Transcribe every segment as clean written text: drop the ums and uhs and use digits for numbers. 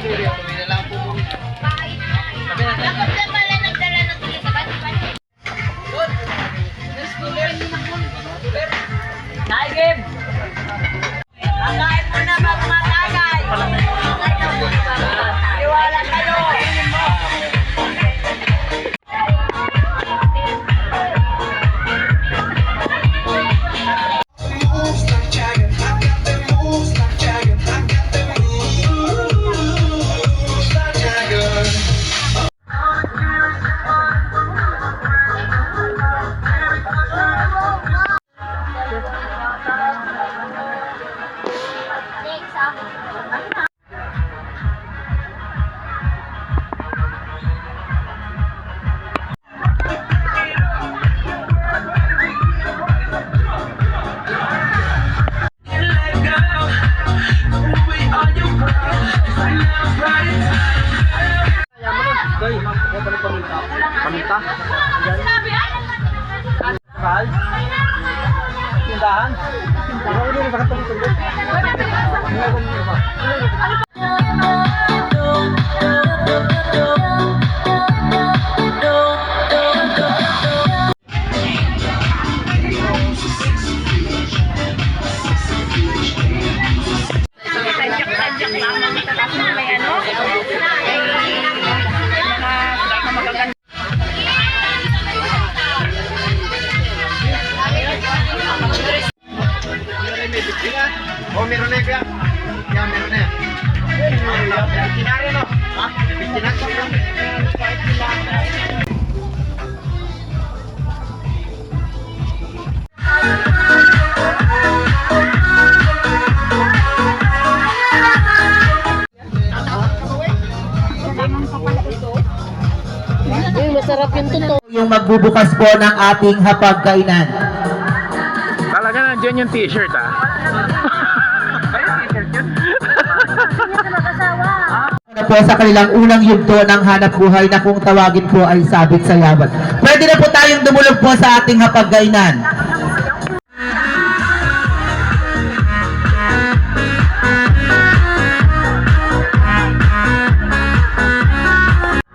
Dapat na pala nagdala ng tuloy sa bati-bati. Naigib! Kakain mo na bago matagay! Iwala kayo! Paminta? Mahal? Tindahan? Tindahan ulit sa katulog. Tadyak lamang ito kasi may ano? Oh, meron na yan. Yan, meron na yan. Kinari, no? Ha? Kinari, no? Masarap yung totoo. Yung magbubukas po ng ating hapagkainan. Talaga nandiyan yung t-shirt Ano po sa kanilang unang yugto ng hanap buhay na kung tawagin po ay sabit sa yaman. Pwede na po tayong dumulog po sa ating hapagkainan.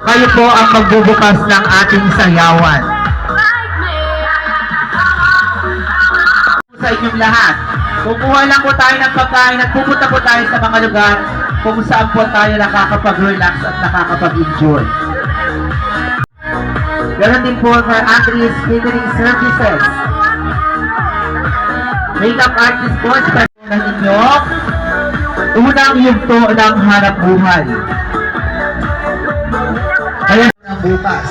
Kayo po ang magbubukas ng ating sayawan. Sa inyong lahat, kukuha lang po tayo ng pagkain at pupunta po tayo sa mga lugar kung saan po tayo nakakapag-relax at nakakapag-enjoy. Ganon din po for Andres Catering Services. Makeup artist po, special ng inyong unang yugto ng hanap buhay. Kaya ng bukas.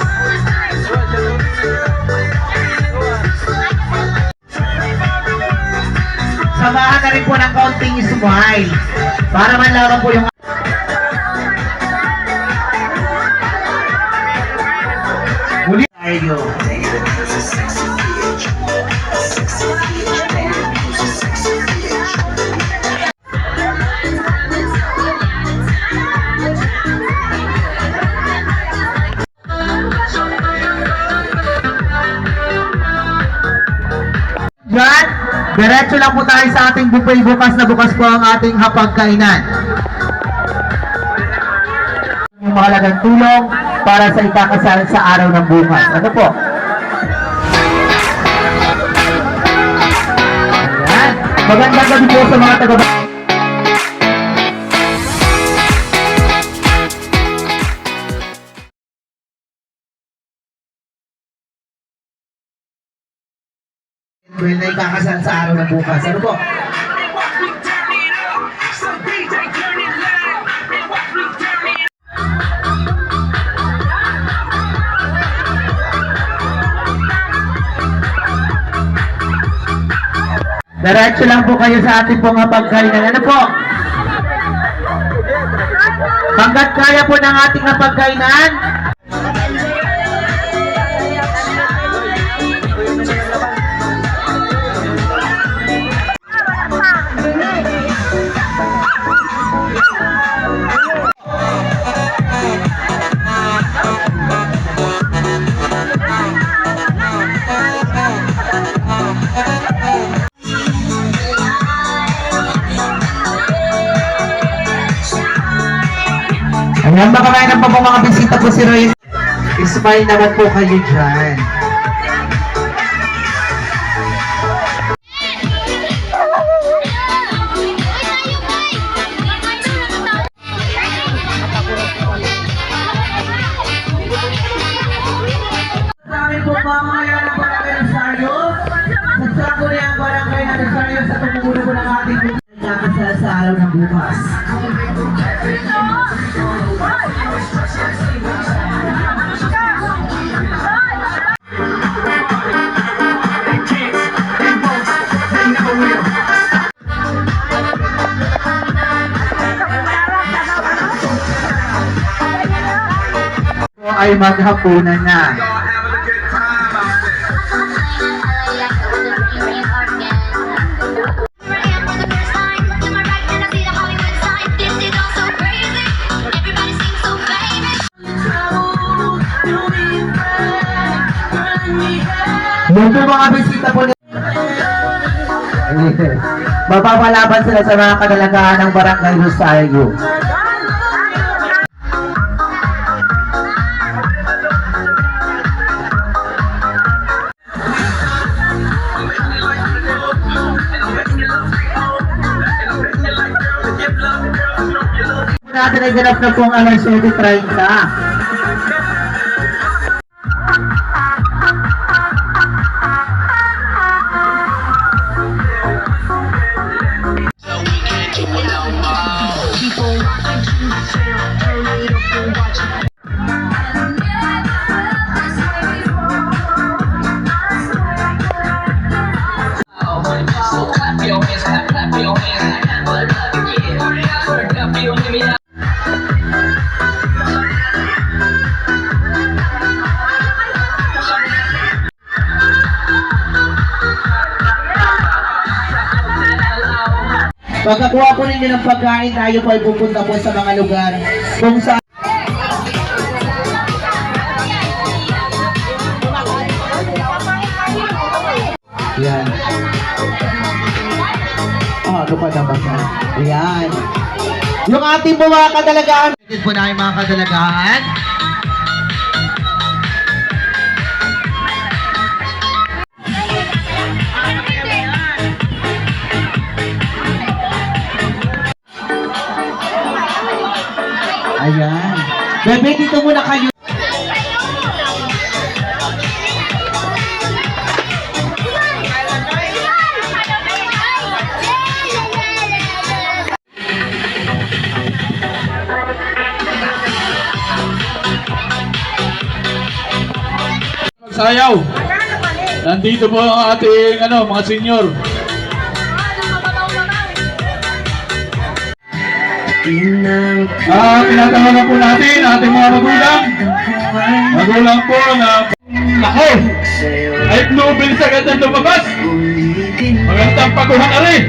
Samahan na rin po ng kaunting smile para malaman po yung muli tayo. Yan, diretso lang po tayo sa ating buffet. Bukas na bukas po ang ating hapagkainan. Yung mahalagang tulong para sa ikakasal sa araw ng bukas. Ano po? Ayan. Magandang gabi po sa mga taga- na ikakasal sa araw ng bukas. Ano po? Diretso lang po kayo sa ating pong hapagkainan. Ano po? Hanggat kaya po ng ating hapagkainan, Ayan, baka mayroon pa po mga bisita po si Roy. Smile naman po kayo dyan. Sabi po mamaya ng Barangay Rosario. Sa ko niya ang Barangay ng Rosario sa tumumuno po ng ating nagkakasal sa araw ng bukas. Po ay maghapunan na. Yung po mga bisita po ni mapapalaban sila sa mga kadalagaan ng Barangay Rosario. Natin ay ganap na pong alas 7:30. Pagkakuha po ninyo ng pagkain, tayo po ay pupunta po sa mga lugar kung saan yan. Ano pa naman yan? Ayan. Yung ating po mga kadalagaan. Ito po na yung mga kadalagaan. Ayan. Bebe, dito muna kayo. Sayaw. Nandito po ang ating mga senior. Tinatawagan po natin ating mga magulang. Magulang po na ako. Ay Nobel sa gandang lumabas. Magandang pagkuhan na rin.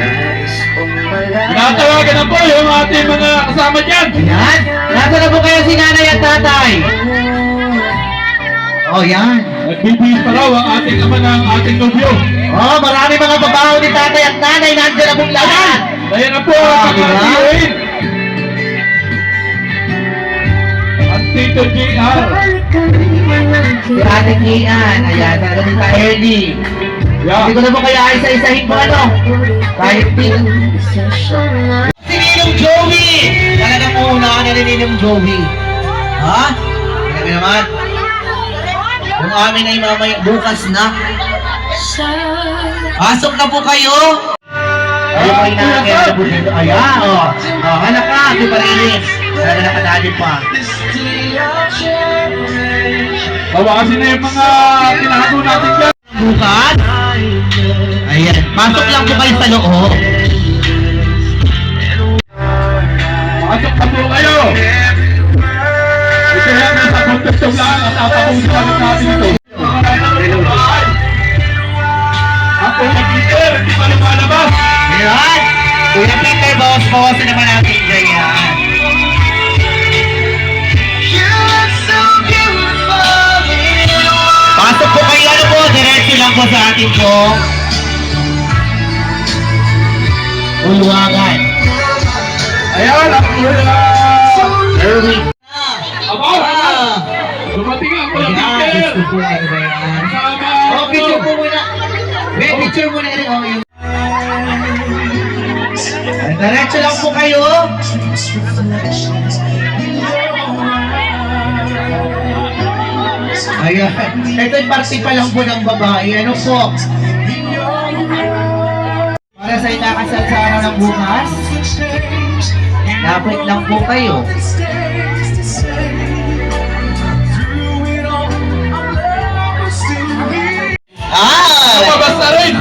Tinatawagan na po yung ating mga kasama dyan. Ayan. Nasa na po kayo si nanay at tatay? Oh, yan. Nagbibihis pa raw ang ating ama ng ating nobyo. Oh, marami mga babaho ni tatay at nanay. Nandiyan na pong lahat. Kaya na po ang pag-atiyoin. Ang Tito JR. Si Ate Kian. Ayan. Nandun si Ernie. Yeah. Hindi ko na po kaya isa-isahin po kahit din. Si Ninong Joey! Talagang una ka na ni Ninong Joey. Ha? Talaga naman. Yung amin ay mamaya bukas na. Pasok na po kayo! Ayaw ko inakakaya na po dito. Ayan, o. Anak ka, di pa rinis. Talaga nakadali pa. Bawasin na yung mga tinago natin dyan. Bukas? Ayan. Pasok lang po kayo sa loob. Pasok na po kayo. Ito yan, nasa contest lang at tatapusin natin ito. Ako na Peter, hindi pa lumalabas. Ayan. Kuya Peter, bawas-bawasan naman natin dyan yan. Pasok po kayo, diretso lang po sa atin po. Uluwagan. Ayan, ang Erwin. ng Ayan, teacher. gusto po ano ba yan? Sama Oh, picture po muna. Wait, picture muna rin. Oh, yung... Ay, diretso lang po kayo. Ayan. Ito yung party pa lang po ng babae. Ano po? Para sa inakasal sa araw ng bukas, lapit lang po kayo. Ah! Lumabas na rin.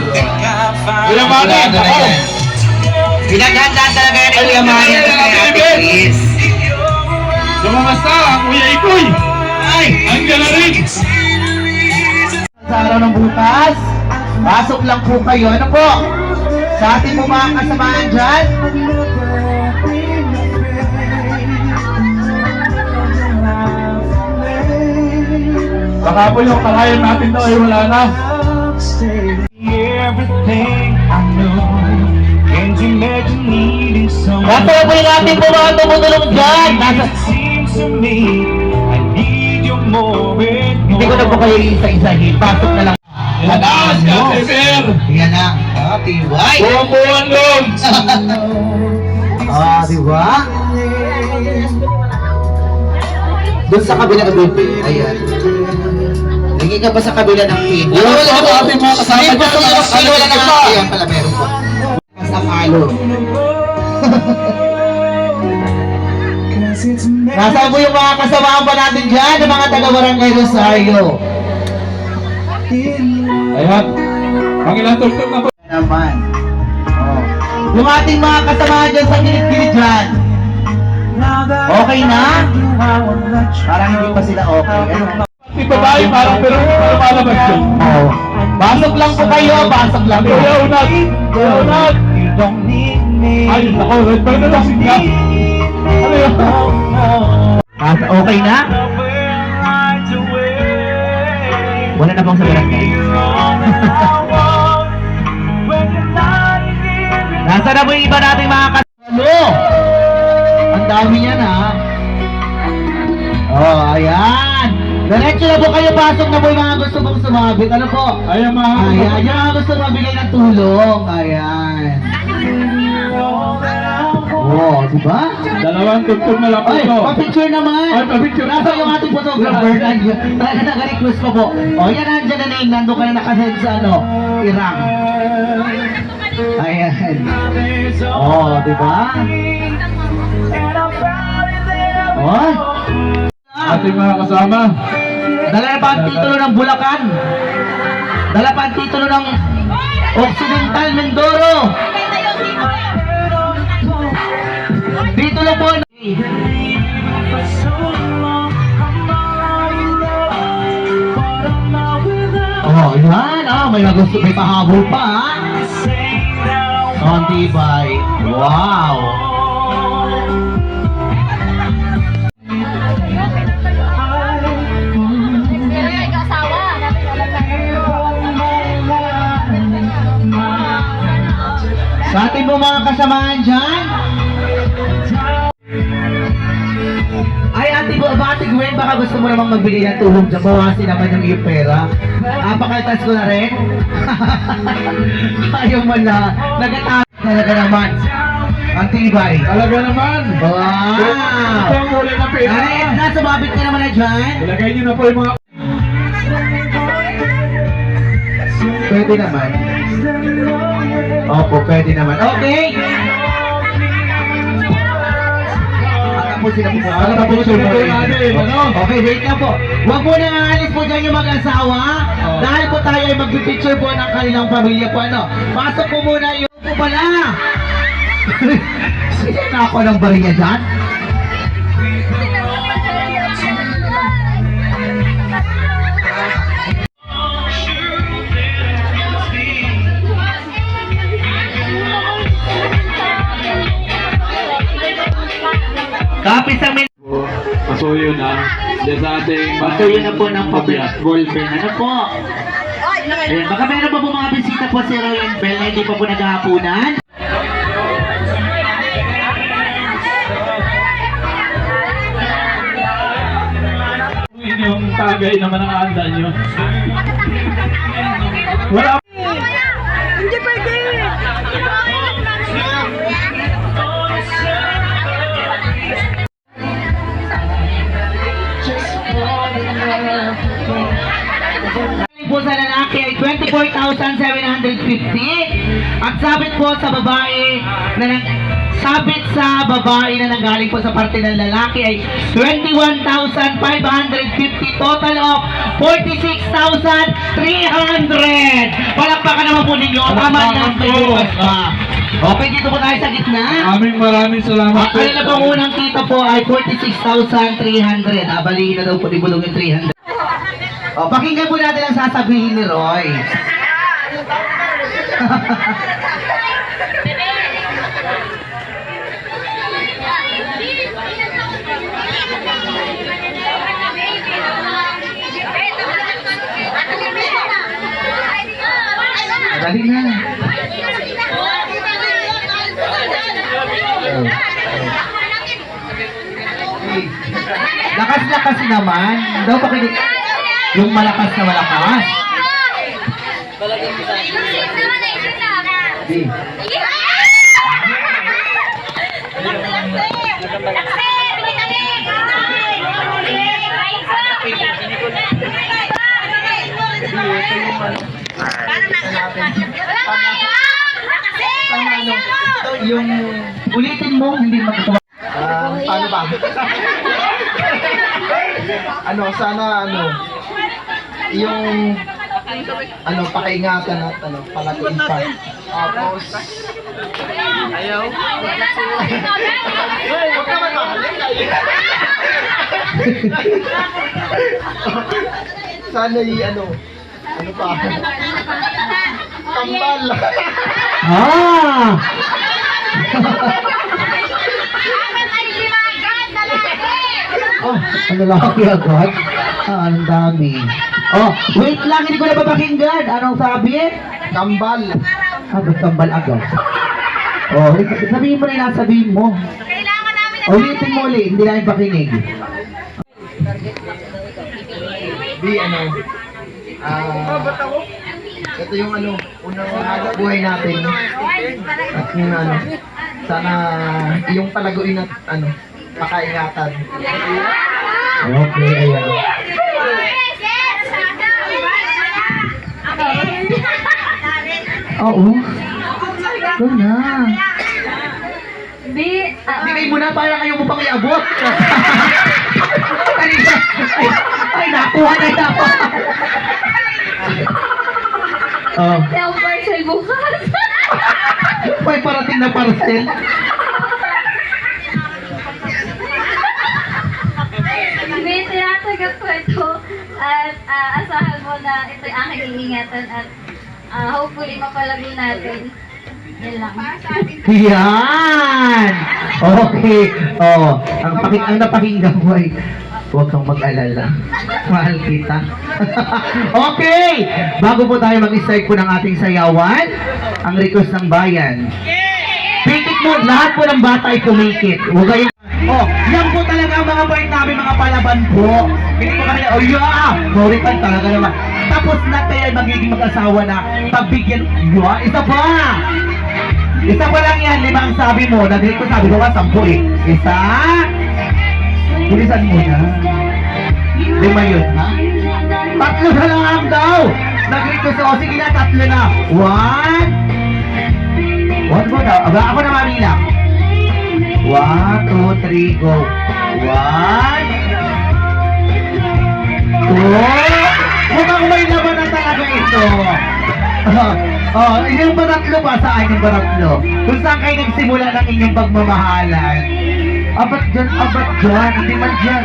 Yamanin, ako. Pinaghandaan talaga yan ni Kuya Maria at kay Ate Chris. Lumabas na ang Kuya Ikoy. Ay! Andiyan na rin. Sa araw ng bukas, pasok lang po kayo. Ano po? Sa ating po mga kasamahan dyan, Baka po yung kalayan natin daw ay wala na. nasa po yung ating po mga tumutulong dyan. Hindi ko na po kayo isa-isahin. Pasok na lang. Yan na, si Ate Fer. Yan na. Ah, tibay. Buwan loob. Ah, di ba? Doon sa kabila ka doon. Ayan. Hingi ka ba sa kabila ng pin? Yun, ang ating mga kasama Hindi, gusto dyan. ko ng pin. Wala na nga. Ayan pala, meron po. Sa palo. Nasa po yung mga kasamahan pa natin dyan, ng mga taga-barangay Rosario. Ayan. Ang ilang tugtog na po. Naman. Oh. Yung ating mga kasamahan dyan sa gilid-gilid dyan. Okay na? Parang hindi pa sila okay. Ano? Si babae parang pero lumalabas yun. Oh. Pasok lang po kayo, pasok lang po. Kuya Unat. Kuya Unat. Ay, ako, red bar na lasing ka. Ano yun? Okay na? Wala na bang sa barangay? Nasa na po yung iba nating mga kasalo? Ang dami yan ha. Oh, ayan. Diretso na po kayo, pasok na po yung mga gusto pong sumabit. Ano po? Ayan mga. Ayan, yung mga gusto mabigay ng tulong. Ayan. Oh, di ba? Dalawang tugtog na lang po Ay, ito. pa-picture naman. Ay, pa-picture. Nasa yung ating photographer. Talaga naka-request pa po. O, yan nandiyan na name. Nandun ka na nakasend sa ano, Irang. Ayan. Oh, di ba? Oh. Ating mga kasama. Dala pa ang titulo ng Bulacan. Dala pa ang titulo ng Occidental Mindoro. Titulo po. Oh, yan. Ah, may nagusto, may pahabol pa, ha? Ang tibay. Wow. Sa ating po mga kasamahan dyan, ay ate Gwen, baka gusto mo namang magbigay ng tulong dyan, bawasin naman yung iyong pera. Pakalitas ko na rin. Ayaw mo na, nagataas talaga naman. Ang tibay. Talaga naman. Wow! Ito ang huli na pera. Ay, nasa babit ka naman na dyan. Ilagay niyo na po yung mga. Pwede naman. Opo, pwede naman. Okay! Tapos sila po. Tapos sila po natin, ano? Okay, wait na po. Huwag po nang aalis po dyan yung mag-asawa. Dahil po tayo ay mag-picture po ng kanilang pamilya po. Ano? Pasok po muna yung po pala. Sige na ako ng bariya dyan. Kapit sa min... Pasuyo na. Diyan sa ating Bato yun na po ng ball pen. Ano po? Ayan, baka meron pa po mga bisita po si Rowan Bell na hindi pa po naghahapunan. inyong bagay naman ang handa nyo. Wala. Hindi pwede. Po sa lalaki ay 24,750 at sabit po sa babae na sabit sa babae na nanggaling po sa parte ng lalaki ay 21,550, total of 46,300. Palakpakan naman po ninyo. Tama lang, may bukas pa. Okay, dito po tayo sa gitna. Maraming salamat Ang kanila pong unang kita po ay 46,300. Abalihin na daw po ni Bulong yung 300. O, pakinggan po natin ang sasabihin ni Roy. Dali na. Lakas-lakas naman. Daw pakinig. Yung malakas na malakas. Di. Yung ulitin mo, hindi magkuha. Paano ba? Sana yung pakaingatan at palatiin pa. Tapos ayaw. Huwag naman mahalik. Sana ano pa? Kambal. Ah! Oh, ang lalaki agad. Ang dami. Oh, wait lang, hindi ko na papakinggan. Anong sabi? Kambal. Ba't kambal agad? Oh, sabihin mo na yung nasabihin mo. Ulitin mo ulit, hindi namin pakinig. Ito yung unang hanap buhay natin. At yung sana yung palaguin at makaingatan. Okay, ayan. Oo. Ito na. Bigay mo na para kayo mo pang iabot. Ay, nakuha na yan. Oh. Yung parcel bukas. May parating na parcel. May tinatagat ko ito at asahan mo na ito yung aking iingatan at hopefully mapalago natin. Yan lang. Yan! Okay. Oh, ang napakinggan mo ay huwag kang mag-alala. Mahal kita. Okay! Bago po tayo mag-start po ng ating sayawan, ang request ng bayan. Pikit mo, lahat po ng bata ay pumikit. Huwag kayo. Oh, yan po talaga ang mga part namin, mga palaban po. Hindi po kami, oh yeah! Sorry pa talaga naman. Tapos na tayo ay magiging mag-asawa na pagbigyan. Yeah, isa pa! Isa pa lang yan, 5 ang sabi mo. Nag-request sabi ko nga 10 eh. Isa. Pulisan mo na. 5 yun, ha? 3 na lang daw. Nag-request ako. Sige na, 3 na. 1. 1 mo daw. Aba, ako na mamilang. 1, 2, 3, go. 1. 2. Mukhang may laban na talaga ito. Inyong baratlo ba? Saan yung baratlo? Kung saan kayo nagsimula ng inyong pagmamahalan? Abat dyan, hindi man dyan.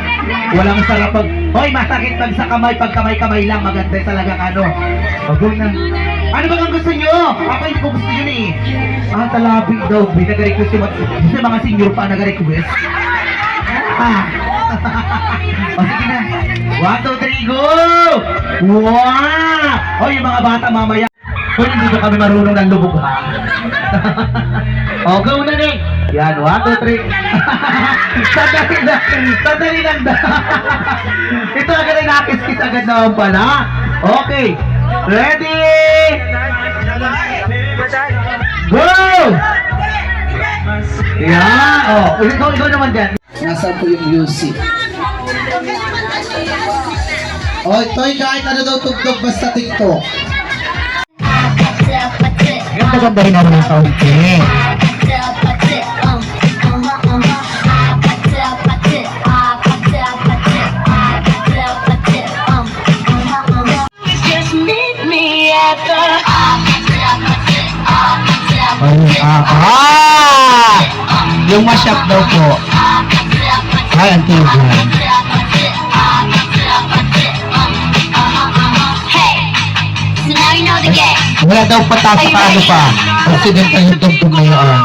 Walang sarap pag, hoy, masakit pag sa kamay, pag kamay-kamay lang, maganda talagang Bago na. Ano ba ang gusto nyo? Ako hindi ko gusto yun eh. Talabi daw, nag-request yung mga senior pa nag-request. O sige na. 1, 2, 3, go! Wow! O yung mga bata mamaya. Kung hindi ko kami marunong ng lubog ha. O, go na rin. Yan, 1, 2, 3. Sandali lang. Sandali lang da. Ito agad ay nakis-kis agad naman pala. Okay. Ready? Go! Yan. O, ikaw naman dyan. Nasaan po yung music? O, ito'y kahit ano daw tugtog basta TikTok. Yung pagandahin naman ng kaunti. Yung mashup daw po. Ay, ang tignan. Wala daw patas sa ano pa. Accidental yung tugtog na yun.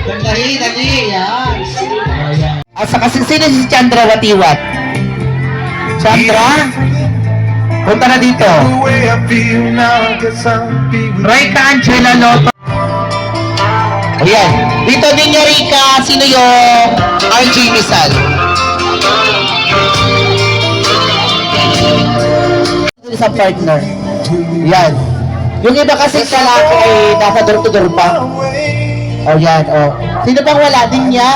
Dali, yan. Asa kasi sino si Chandra Watiwat? Chandra? Punta na dito. Rika Angela Loto. Ayan. Dito din niya Rika. Sino yung RJ Misal? Sa partner. Yan. Yung iba kasi kalaki ay nasa door-to-door pa. O yan, o. Sino bang wala din niya?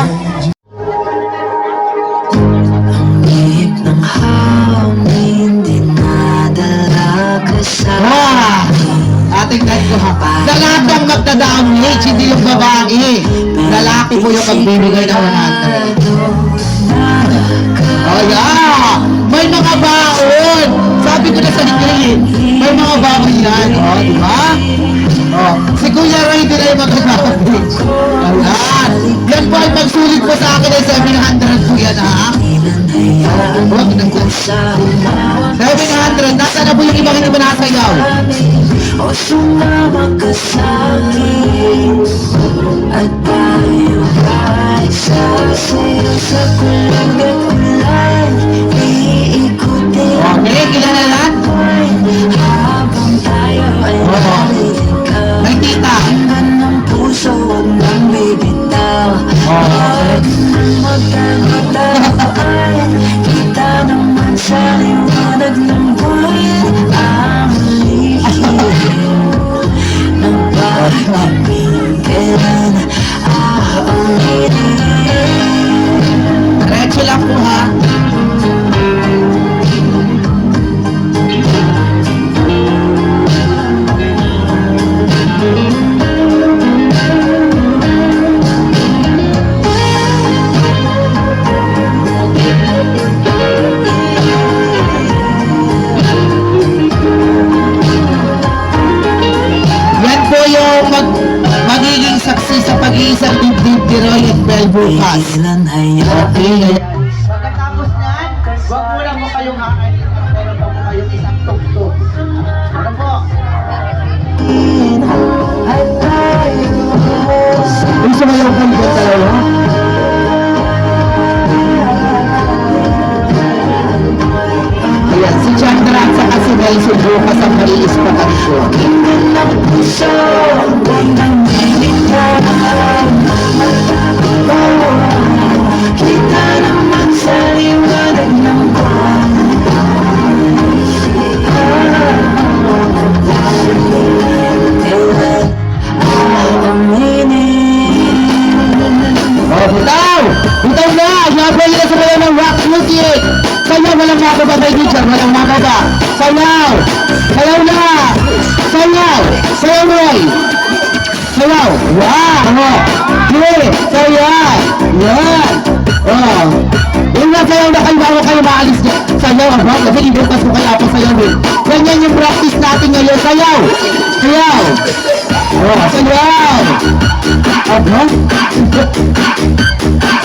Ating kahit ko ha. Sa lahat ng magdadamage, hindi yung babae. Lalaki po yung pagbibigay ng 100. Oh yeah! May mga baon! Sabi ko na sa likod, may mga baon yan. O, di ba? O, si Kuya Ray din ay magdadamage. Ayan! Yan po ay pagsulit po sa akin ay 700 po yan ha. 700! Nasa na po yung ibang hindi ba nasayaw? O sumama ka sa'kin at tayo ay sasayaw sa kulay iikutin Okay, kilala lahat? habang tayo ay naliligaw. May tita. Hanggan ng puso, huwag nang bibitaw. Huwag nang magkakatawa ay kita naman sa liwanag ng buwan ang ng pagkakailan Diretso lang po ha. Yan po yung magiging saksi sa pag-iisang dibdib ni Roy at Bel bukas. ilan hayaan. Okay, pagkatapos niyan, huwag mo lang mo kayong hakain. Meron pa po kayong isang tugtog. Ano po? At tayo Yung sumayaw ka dyan talaga? Ayan, si Chandra at saka si Nelson bukas ang maiispatan ko. Hinggan ng puso, huwag nang bibitaw. Kita naman sa liwanag ng buwan. Kailan aaminin? Oh, bitaw! Bitaw na! Siyempre nila sa mga ng rock music! Sayaw, walang makaba by teacher, walang makaba! Sayaw! Sayaw na! Sayaw! Sayaw, Roy! Sayaw! Wow! Okay! Sayaw! Yan! Oh! Yung nasayaw na kayo, bago kayo maalis dyan. Sayaw, aba? Kasi ibukas ko kayo ako sayawin. Ganyan yung practice natin ngayon. Sayaw! Sayaw! Oh, sayaw! Aba?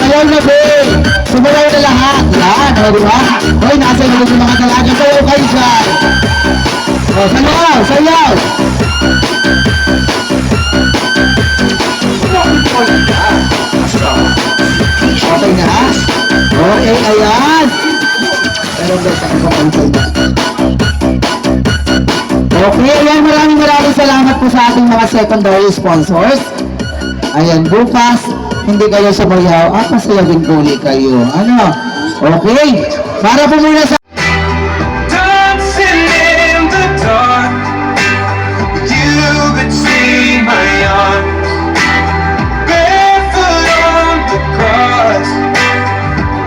sayaw na, babe. Sumalaw na lahat. Yan, o, di ba? Hoy, nasa ilog yung mga dalaga. Sayaw kayo dyan. O, sayaw, sayaw. Okay na, ha? Okay, ayan. Pero guys, ako pa okay, ayan, maraming salamat po sa ating mga secondary sponsors. Ayan, bukas, hindi kayo sumayaw, pasayawin po ulit kayo. Ano? Okay, para po muna sa... Dancing in the dark, you could see my arms, barefoot on the grass,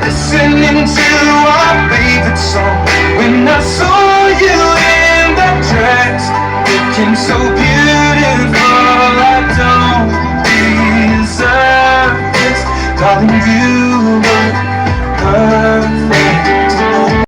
listening to our favorite song. When I saw you in that dress, looking so beautiful, I don't deserve this, darling, you were perfect.